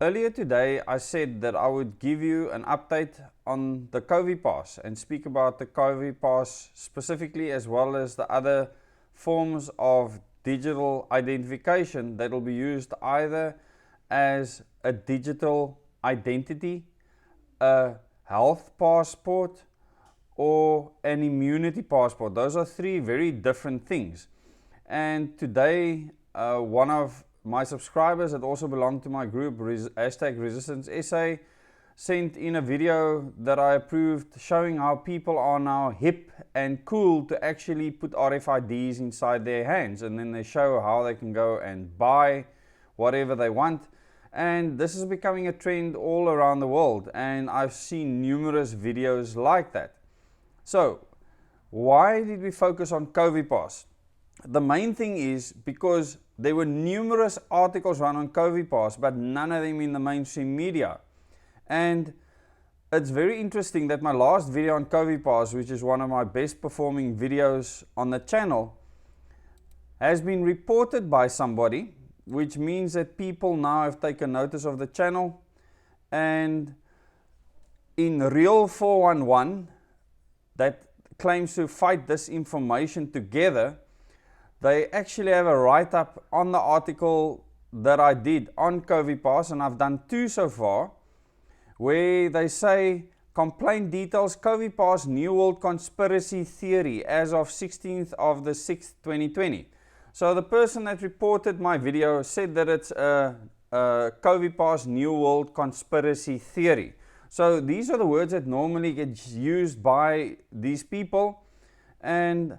Earlier today, I said that I would give you an update on the COVI-PASS and speak about the COVI-PASS specifically, as well as the other forms of digital identification that will be used either as a digital identity, a health passport, or an immunity passport. Those are three very different things. And today, one of my subscribers that also belong to my group, #ResistanceSA, sent in a video that I approved showing how people are now hip and cool to actually put RFIDs inside their hands, and then they show how they can go and buy whatever they want. And this is becoming a trend all around the world, and I've seen numerous videos like that. So why did we focus on COVI-PASS? The main thing is because there were numerous articles run on COVI-PASS, but none of them in the mainstream media. And it's very interesting that my last video on COVI-PASS, which is one of my best performing videos on the channel, has been reported by somebody, which means that people now have taken notice of the channel. And in Real 411, that claims to fight disinformation together, they actually have a write-up on the article that I did on COVI-PASS, and I've done two so far, where they say, complaint details COVI-PASS New World Conspiracy Theory as of 16th of the 6th, 2020. So the person that reported my video said that it's a COVI-PASS New World Conspiracy Theory. So these are the words that normally get used by these people, and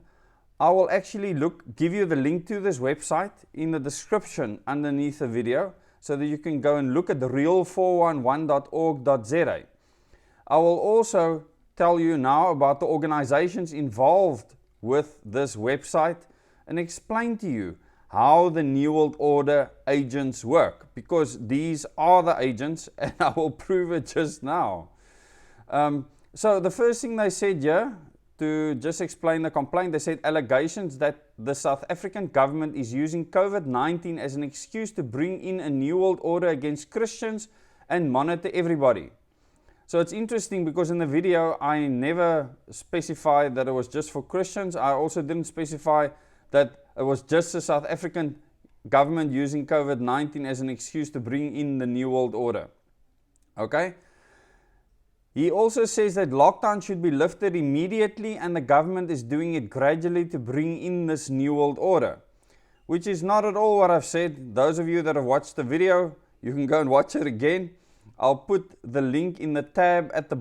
I will actually give you the link to this website in the description underneath the video, so that you can go and look at the real411.org.za. I will also tell you now about the organizations involved with this website and explain to you how the New World Order agents work, because these are the agents, and I will prove it just now. So the first thing they said here, to just explain the complaint, they said allegations that the South African government is using COVID-19 as an excuse to bring in a New World Order against Christians and monitor everybody. So it's interesting because in the video I never specified that it was just for Christians. I also didn't specify that it was just the South African government using COVID-19 as an excuse to bring in the New World Order. Okay? He also says that lockdown should be lifted immediately, and the government is doing it gradually to bring in this New World Order, which is not at all what I've said. Those of you that have watched the video, you can go and watch it again. I'll put the link in the tab at the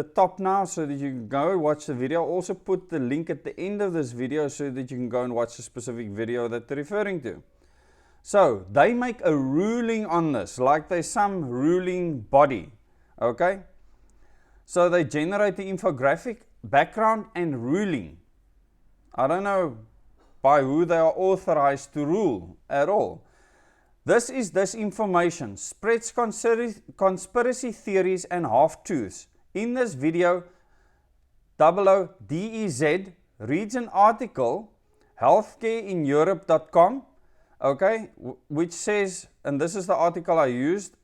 top now, so that you can go and watch the video. I'll also put the link at the end of this video so that you can go and watch the specific video that they're referring to. So they make a ruling on this, like there's some ruling body. Okay? So they generate the infographic, background, and ruling. I don't know by who they are authorized to rule at all. This is disinformation, spreads conspiracy theories and half-truths. In this video, 00DEZ reads an article, healthcareineurope.com, okay, which says, and this is the article I used,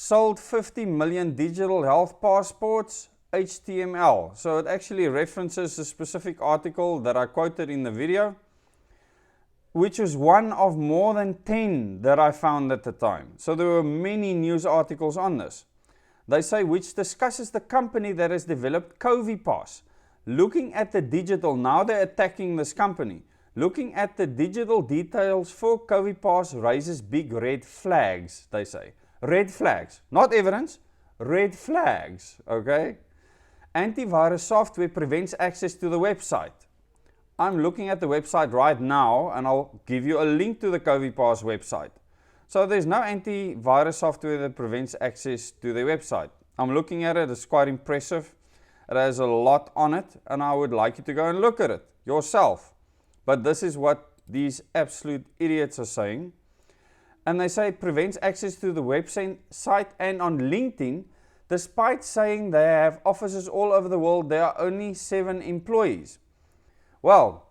sold 50 million digital health passports, HTML. So it actually references a specific article that I quoted in the video, which was one of more than 10 that I found at the time. So there were many news articles on this. They say, which discusses the company that has developed COVI-PASS. Looking at the digital, now they're attacking this company. Looking at the digital details for COVI-PASS raises big red flags, they say. Red flags, not evidence, red flags, okay? Antivirus software prevents access to the website. I'm looking at the website right now, and I'll give you a link to the COVI-PASS website. So there's no antivirus software that prevents access to the website. I'm looking at it, it's quite impressive. It has a lot on it, and I would like you to go and look at it yourself. But this is what these absolute idiots are saying. And they say it prevents access to the website, and on LinkedIn, despite saying they have offices all over the world, there are only 7 employees. Well,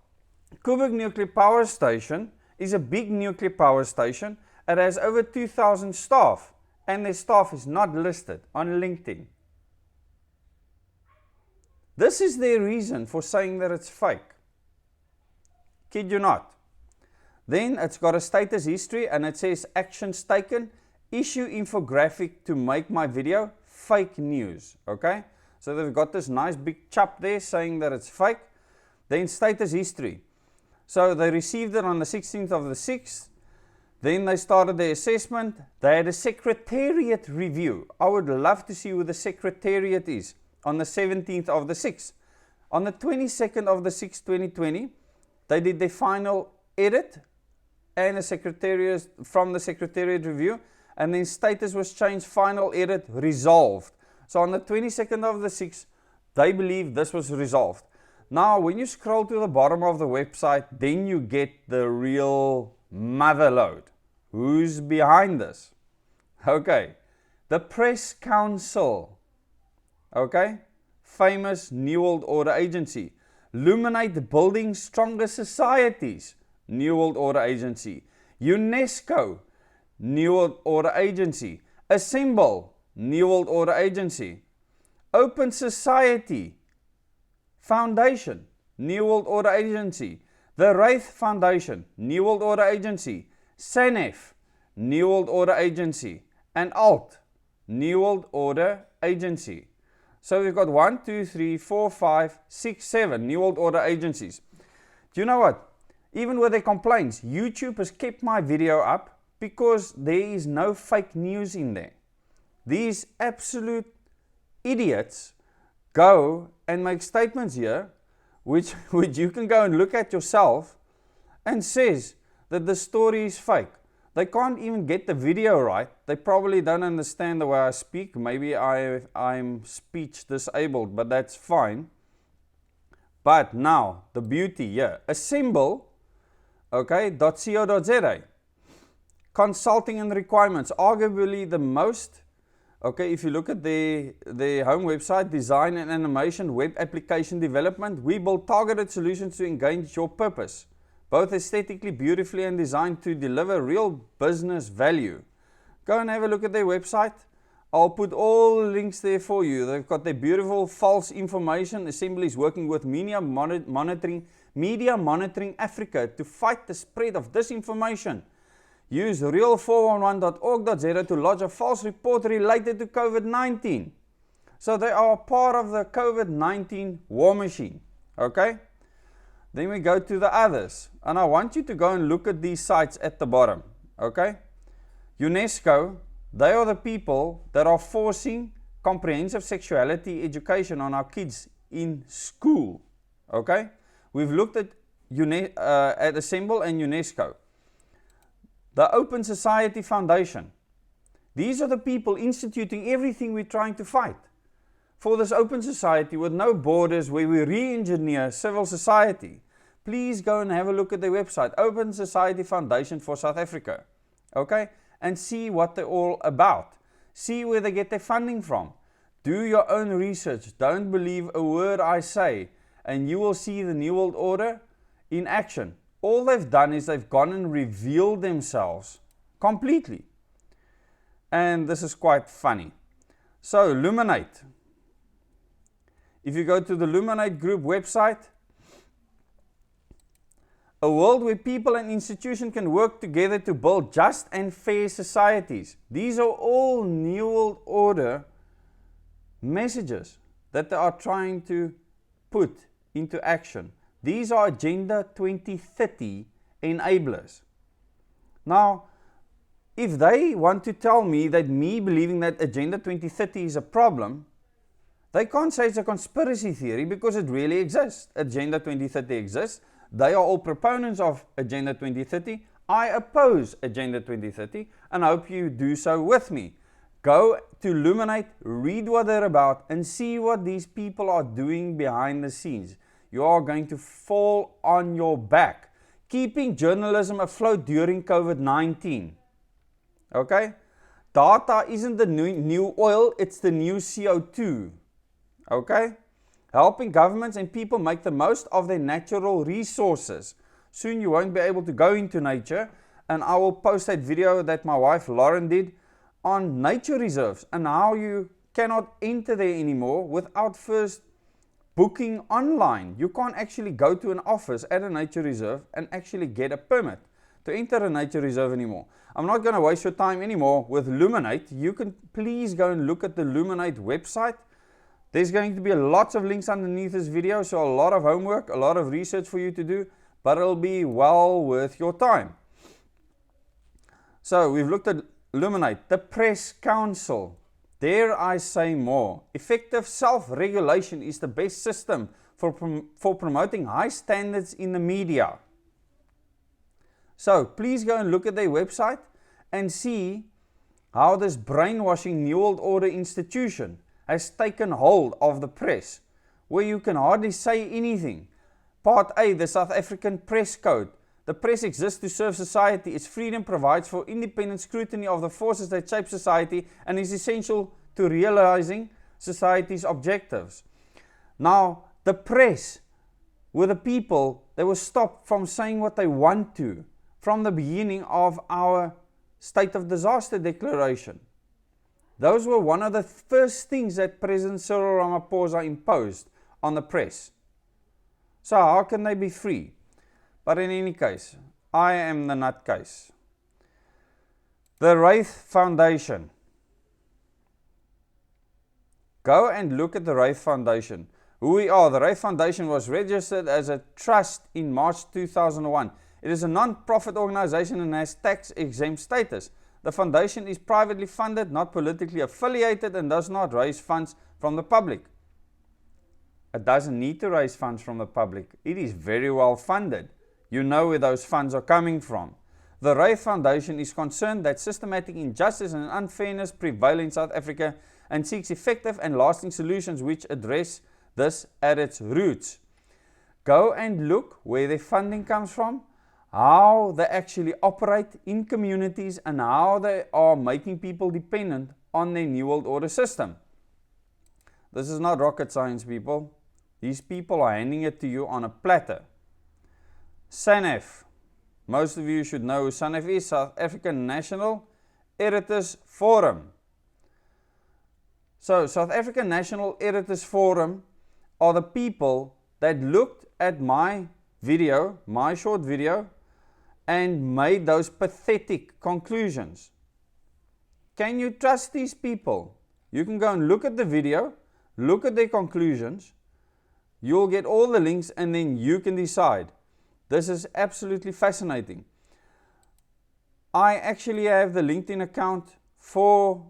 Koeberg Nuclear Power Station is a big nuclear power station, It has over 2,000 staff, and their staff is not listed on LinkedIn. This is their reason for saying that it's fake. Kid you not. Then it's got a status history and it says actions taken, issue infographic to make my video, fake news. Okay? So they've got this nice big chap there saying that it's fake. Then status history. So they received it on the 16th of the 6th. Then they started the assessment. They had a secretariat review. I would love to see who the secretariat is. On the 17th of the 6th. On the 22nd of the 6th, 2020, they did their final edit and from the secretariat review, and then status was changed, final edit resolved. So on the 22nd of the 6th, they believe this was resolved. Now, when you scroll to the bottom of the website, then you get the real mother load. Who's behind this? Okay, the Press Council. Okay, famous New World Order agency. Luminate Building Stronger Societies, New World Order agency. UNESCO, New World Order agency. Assemble, New World Order agency. Open Society Foundation, New World Order agency. The Wraith Foundation, New World Order agency. SANEF, New World Order agency. And ALT, New World Order agency. So we've got 1, 2, 3, 4, 5, 6, 7 New World Order agencies. Do you know what? Even with their complaints, YouTube has kept my video up because there is no fake news in there. These absolute idiots go and make statements here, which you can go and look at yourself, and says that the story is fake. They can't even get the video right. They probably don't understand the way I speak. Maybe I'm speech disabled, but that's fine. But now, the beauty here. Assemble, okay, .co.za. Consulting and requirements. Arguably the most, okay, if you look at their home website, design and animation, web application development, we build targeted solutions to engage your purpose, both aesthetically, beautifully, and designed to deliver real business value. Go and have a look at their website. I'll put all the links there for you. They've got their beautiful false information. Assembly is working with Media Monitoring Africa to fight the spread of disinformation. Use real411.org.za to lodge a false report related to COVID-19. So they are part of the COVID-19 war machine. Okay? Then we go to the others. And I want you to go and look at these sites at the bottom. Okay? UNESCO, they are the people that are forcing comprehensive sexuality education on our kids in school. Okay? We've looked at Assemble and UNESCO. The Open Society Foundation. These are the people instituting everything we're trying to fight. For this open society with no borders where we re-engineer civil society, please go and have a look at their website, Open Society Foundation for South Africa. Okay? And see what they're all about. See where they get their funding from. Do your own research. Don't believe a word I say. And you will see the New World Order in action. All they've done is they've gone and revealed themselves completely. And this is quite funny. So, Luminate. If you go to the Luminate Group website, a world where people and institutions can work together to build just and fair societies. These are all New World Order messages that they are trying to put into action. These are Agenda 2030 enablers. Now, if they want to tell me that me believing that Agenda 2030 is a problem, they can't say it's a conspiracy theory because it really exists. Agenda 2030 exists. They are all proponents of Agenda 2030. I oppose Agenda 2030 and I hope you do so with me. Go to Luminate, read what they're about and see what these people are doing behind the scenes. You are going to fall on your back. Keeping journalism afloat during COVID-19. Okay? Data isn't the new oil, it's the new CO2. Okay? Helping governments and people make the most of their natural resources. Soon you won't be able to go into nature and I will post that video that my wife Lauren did on nature reserves and how you cannot enter there anymore without first booking online. You can't actually go to an office at a nature reserve and actually get a permit to enter a nature reserve anymore. I'm not going to waste your time anymore with Luminate. You can please go and look at the Luminate website. There's going to be lots of links underneath this video, so a lot of homework, a lot of research for you to do, but it'll be well worth your time. So we've looked at Luminate, the Press Council. Dare I say more? Effective self-regulation is the best system for promoting high standards in the media. So please go and look at their website and see how this brainwashing New World Order institution has taken hold of the press, where you can hardly say anything. Part A, the South African Press Code. The press exists to serve society. Its freedom provides for independent scrutiny of the forces that shape society and is essential to realizing society's objectives. Now, the press were the people that were stopped from saying what they want to from the beginning of our state of disaster declaration. Those were one of the first things that President Cyril Ramaphosa imposed on the press. So how can they be free? But in any case, I am the nutcase. The Wraith Foundation. Go and look at the Wraith Foundation. Who we are. The Wraith Foundation was registered as a trust in March 2001. It is a non-profit organization and has tax-exempt status. The foundation is privately funded, not politically affiliated, and does not raise funds from the public. It doesn't need to raise funds from the public. It is very well funded. You know where those funds are coming from. The Wraith Foundation is concerned that systematic injustice and unfairness prevail in South Africa and seeks effective and lasting solutions which address this at its roots. Go and look where their funding comes from, how they actually operate in communities, and how they are making people dependent on their New World Order system. This is not rocket science, people. These people are handing it to you on a platter. SANEF. Most of you should know who SANEF is, South African National Editors Forum. So, South African National Editors Forum are the people that looked at my video, my short video, and made those pathetic conclusions. Can you trust these people? You can go and look at the video, look at their conclusions, you'll get all the links, and then you can decide. This is absolutely fascinating. I actually have the LinkedIn account for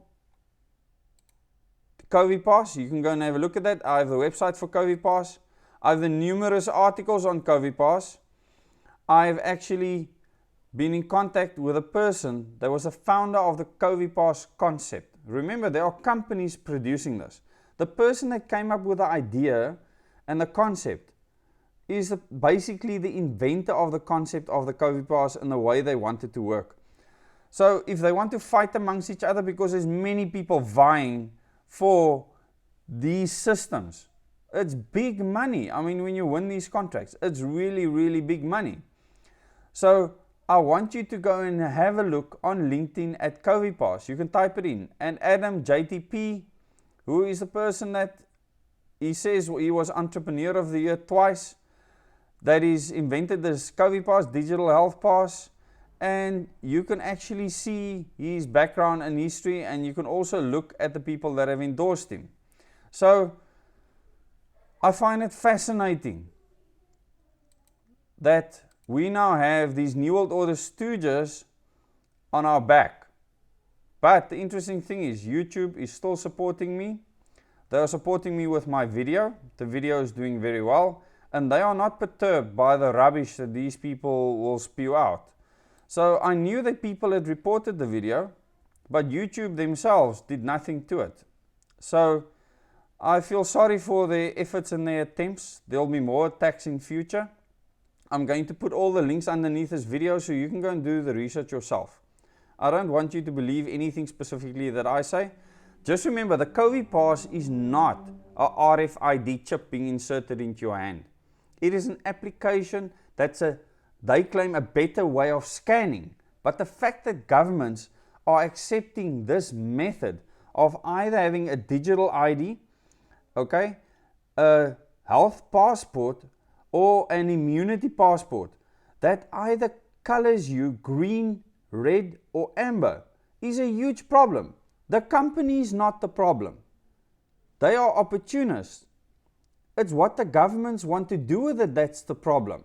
COVI-PASS. You can go and have a look at that. I have the website for COVI-PASS. I have the numerous articles on COVI-PASS. I've actually been in contact with a person that was a founder of the COVI-PASS concept. Remember, there are companies producing this. The person that came up with the idea and the concept is basically the inventor of the concept of the COVI-PASS and the way they want it to work. So if they want to fight amongst each other because there's many people vying for these systems, it's big money. I mean, when you win these contracts, it's really, really big money. So I want you to go and have a look on LinkedIn at COVI-PASS. You can type it in. And Adam JTP, who is the person that he says he was Entrepreneur of the Year twice, that is invented this COVI-PASS, Digital Health Pass, and you can actually see his background and history, and you can also look at the people that have endorsed him. So I find it fascinating that we now have these New World Order stooges on our back. But the interesting thing is YouTube is still supporting me. They are supporting me with my video. The video is doing very well. And they are not perturbed by the rubbish that these people will spew out. So I knew that people had reported the video, but YouTube themselves did nothing to it. So I feel sorry for their efforts and their attempts. There will be more attacks in future. I'm going to put all the links underneath this video so you can go and do the research yourself. I don't want you to believe anything specifically that I say. Just remember, the COVI-PASS is not a RFID chip being inserted into your hand. It is an application that's they claim a better way of scanning, But the fact that governments are accepting this method of either having a digital ID, okay, a health passport, or an immunity passport that either colors you green, red, or amber is a huge problem. The company is not the problem. They are opportunists. It's what the governments want to do with it that's the problem.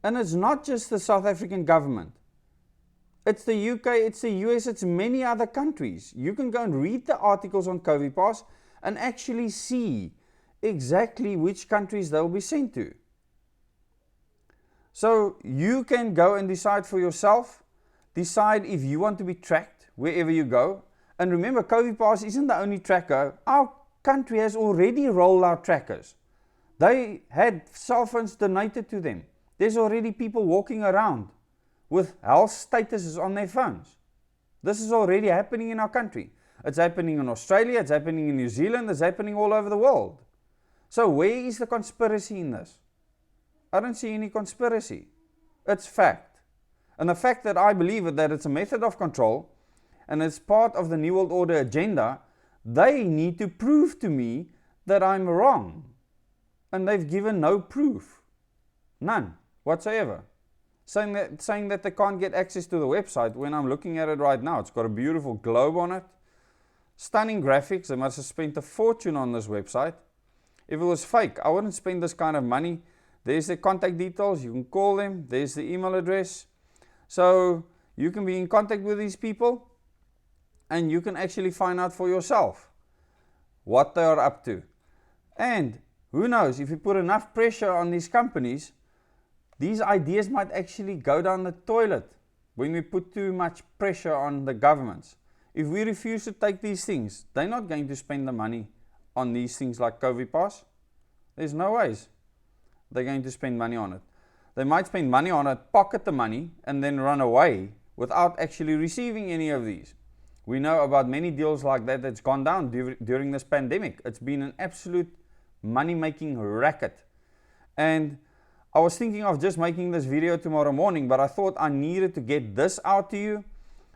And it's not just the South African government. It's the UK, it's the US, it's many other countries. You can go and read the articles on COVI-PASS and actually see exactly which countries they'll be sent to. So you can go and decide for yourself, decide if you want to be tracked wherever you go. And remember, COVI-PASS isn't the only tracker. Our country has already rolled out trackers. They had cell phones donated to them. There's already people walking around with health statuses on their phones. This is already happening in our country. It's happening in Australia, it's happening in New Zealand, it's happening all over the world. So where is the conspiracy in this? I don't see any conspiracy. It's fact. And the fact that I believe that it's a method of control and it's part of the New World Order agenda, they need to prove to me that I'm wrong. And they've given no proof. None whatsoever. Saying that they can't get access to the website when I'm looking at it right now. It's got a beautiful globe on it. Stunning graphics. They must have spent a fortune on this website. If it was fake, I wouldn't spend this kind of money. There's their contact details. You can call them. There's the email address. So you can be in contact with these people and you can actually find out for yourself what they are up to. And who knows, if you put enough pressure on these companies, these ideas might actually go down the toilet when we put too much pressure on the governments. If we refuse to take these things, they're not going to spend the money on these things like COVI-PASS. There's no ways they're going to spend money on it. They might spend money on it, pocket the money, and then run away without actually receiving any of these. We know about many deals like that that's gone down during this pandemic. It's been an absolute money-making racket. And I was thinking of just making this video tomorrow morning, but I thought I needed to get this out to you.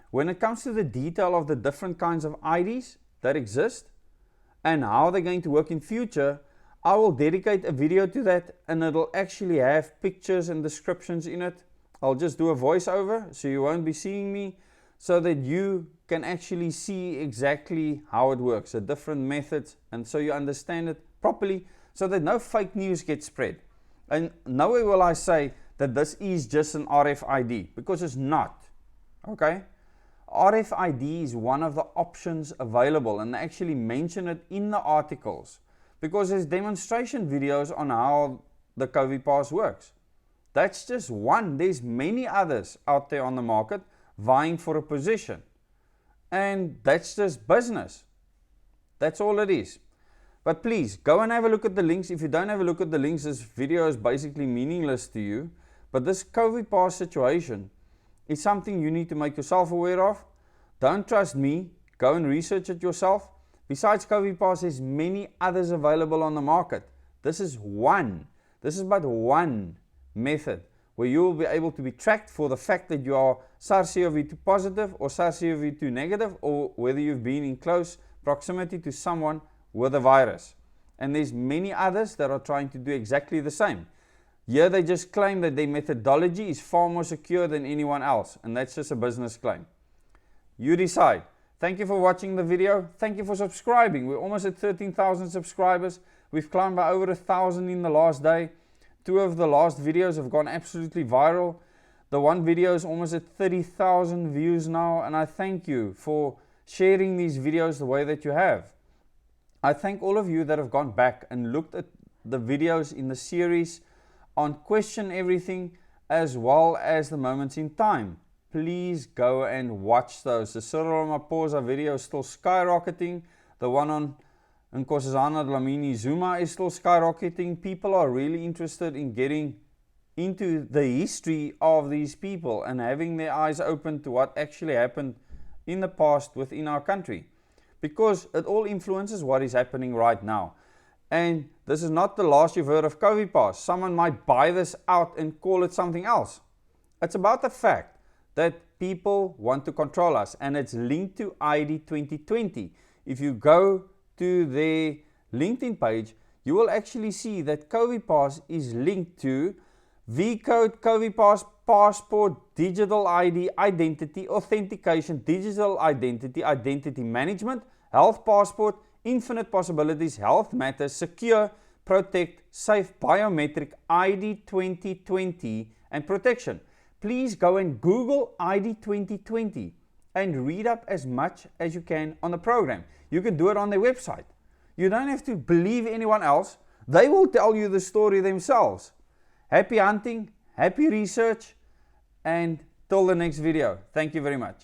When it comes to the detail of the different kinds of IDs that exist and how they're going to work in future, I will dedicate a video to that, and it'll actually have pictures and descriptions in it. I'll just do a voiceover so you won't be seeing me, so that you can actually see exactly how it works, the different methods, and so you understand it properly so that no fake news gets spread. And nowhere will I say that this is just an RFID, because it's not. Okay? RFID is one of the options available, and they actually mention it in the articles, because there's demonstration videos on how the COVI-PASS works. That's just one. There's many others out there on the market vying for a position. And that's just business. That's all it is. But please, go and have a look at the links. If you don't have a look at the links, this video is basically meaningless to you. But this COVI-PASS situation is something you need to make yourself aware of. Don't trust me. Go and research it yourself. Besides COVI-PASS, there's many others available on the market. This is one. This is but one method where you will be able to be tracked for the fact that you are SARS-CoV-2 positive or SARS-CoV-2 negative, or whether you've been in close proximity to someone with a virus. And there's many others that are trying to do exactly the same. Here they just claim that their methodology is far more secure than anyone else, and that's just a business claim. You decide. Thank you for watching the video. Thank you for subscribing. We're almost at 13,000 subscribers. We've climbed by over 1,000 in the last day. 2 of the last videos have gone absolutely viral. The one video is almost at 30,000 views now, and I thank you for sharing these videos the way that you have. I thank all of you that have gone back and looked at the videos in the series on Question Everything, as well as the Moments in Time. Please go and watch those. The Cyril Ramaphosa video is still skyrocketing. The one on Nkosazana Dlamini Zuma is still skyrocketing. People are really interested in getting into the history of these people and having their eyes open to what actually happened in the past within our country, because it all influences what is happening right now. And this is not the last you've heard of COVI-PASS. Someone might buy this out and call it something else. It's about the fact that people want to control us, and it's linked to ID 2020. If you go to their LinkedIn page, you will actually see that COVI-PASS is linked to V-Code, COVI-PASS, Passport, Digital ID, Identity, Authentication, Digital Identity, Identity Management, Health Passport, Infinite Possibilities, Health Matters, Secure, Protect, Safe, Biometric, ID 2020, and Protection. Please go and Google ID 2020 and read up as much as you can on the program. You can do it on their website. You don't have to believe anyone else. They will tell you the story themselves. Happy hunting, happy research, and till the next video. Thank you very much.